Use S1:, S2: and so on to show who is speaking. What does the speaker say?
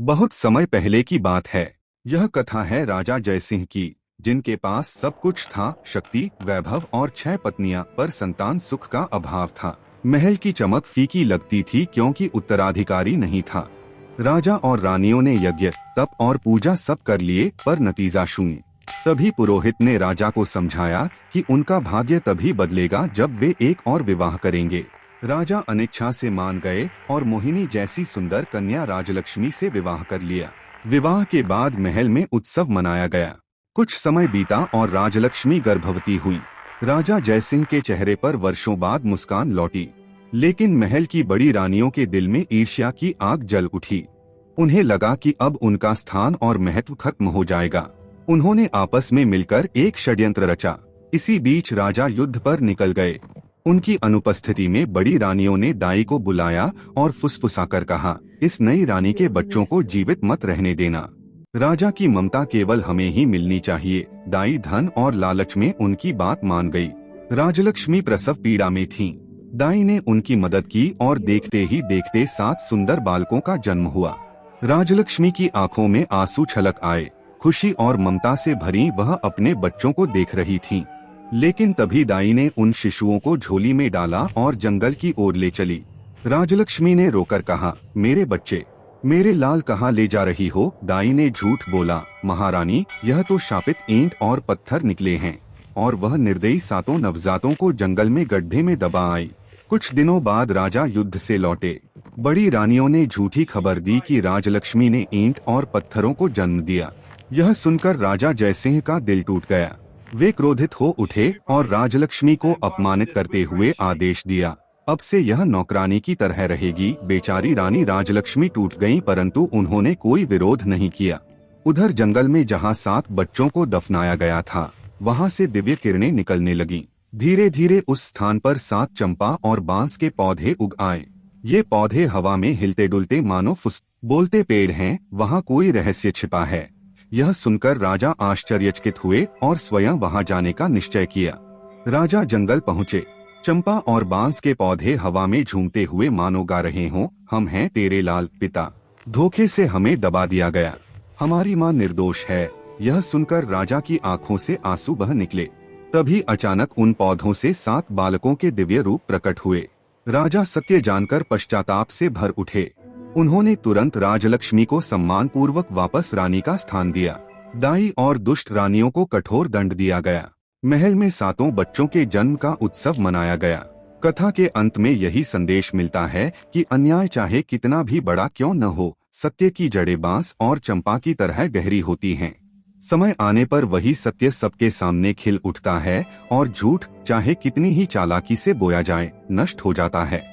S1: बहुत समय पहले की बात है। यह कथा है राजा जयसिंह की, जिनके पास सब कुछ था, शक्ति, वैभव और 6 पत्नियां, पर संतान सुख का अभाव था। महल की चमक फीकी लगती थी क्योंकि उत्तराधिकारी नहीं था। राजा और रानियों ने यज्ञ, तप और पूजा सब कर लिए, पर नतीजा शून्य। तभी पुरोहित ने राजा को समझाया कि उनका भाग्य तभी बदलेगा जब वे एक और विवाह करेंगे। राजा अनिच्छा से मान गए और मोहिनी जैसी सुंदर कन्या राजलक्ष्मी से विवाह कर लिया। विवाह के बाद महल में उत्सव मनाया गया। कुछ समय बीता और राजलक्ष्मी गर्भवती हुई। राजा जयसिंह के चेहरे पर वर्षों बाद मुस्कान लौटी, लेकिन महल की बड़ी रानियों के दिल में ईर्ष्या की आग जल उठी। उन्हें लगा कि अब उनका स्थान और महत्व खत्म हो जाएगा। उन्होंने आपस में मिलकर एक षड्यंत्र रचा। इसी बीच राजा युद्ध पर निकल गए। उनकी अनुपस्थिति में बड़ी रानियों ने दाई को बुलाया और फुसफुसाकर कहा, इस नई रानी के बच्चों को जीवित मत रहने देना। राजा की ममता केवल हमें ही मिलनी चाहिए। दाई धन और लालच में उनकी बात मान गई। राजलक्ष्मी प्रसव पीड़ा में थीं। दाई ने उनकी मदद की और देखते ही देखते 7 सुंदर बालकों का जन्म हुआ। राजलक्ष्मी की आंखों में आंसू छलक आए। खुशी और ममता से भरी वह अपने बच्चों को देख रही थीं। लेकिन तभी दाई ने उन शिशुओं को झोली में डाला और जंगल की ओर ले चली। राजलक्ष्मी ने रोकर कहा, मेरे बच्चे, मेरे लाल कहाँ ले जा रही हो? दाई ने झूठ बोला, महारानी, यह तो शापित ईंट और पत्थर निकले हैं। और वह निर्दयी 7 नवजातों को जंगल में गड्ढे में दबा आई। कुछ दिनों बाद राजा युद्ध से लौटे। बड़ी रानियों ने झूठी खबर दी कि राजलक्ष्मी ने ईंट और पत्थरों को जन्म दिया। यह सुनकर राजा जयसिंह का दिल टूट गया। वे क्रोधित हो उठे और राजलक्ष्मी को अपमानित करते हुए आदेश दिया, अब से यह नौकरानी की तरह रहेगी। बेचारी रानी राजलक्ष्मी टूट गईं, परंतु उन्होंने कोई विरोध नहीं किया। उधर जंगल में जहां 7 बच्चों को दफनाया गया था, वहां से दिव्य किरणें निकलने लगीं। धीरे धीरे उस स्थान पर 7 चंपा और बांस के पौधे उग आए। ये पौधे हवा में हिलते डुलते मानो बोलते पेड़ हैं, वहाँ कोई रहस्य छिपा है। यह सुनकर राजा आश्चर्यचकित हुए और स्वयं वहां जाने का निश्चय किया। राजा जंगल पहुँचे। चंपा और बांस के पौधे हवा में झूमते हुए मानो गा रहे हों, हम हैं तेरे लाल पिता, धोखे से हमें दबा दिया गया, हमारी माँ निर्दोष है। यह सुनकर राजा की आंखों से आंसू बह निकले। तभी अचानक उन पौधों से 7 बालकों के दिव्य रूप प्रकट हुए। राजा सत्य जानकर पश्चाताप से भर उठे। उन्होंने तुरंत राजलक्ष्मी को सम्मान पूर्वक वापस रानी का स्थान दिया। दाई और दुष्ट रानियों को कठोर दंड दिया गया। महल में 7 बच्चों के जन्म का उत्सव मनाया गया। कथा के अंत में यही संदेश मिलता है कि अन्याय चाहे कितना भी बड़ा क्यों न हो, सत्य की जड़ें बांस और चंपा की तरह गहरी होती हैं। समय आने पर वही सत्य सबके सामने खिल उठता है और झूठ, चाहे कितनी ही चालाकी से बोया जाए, नष्ट हो जाता है।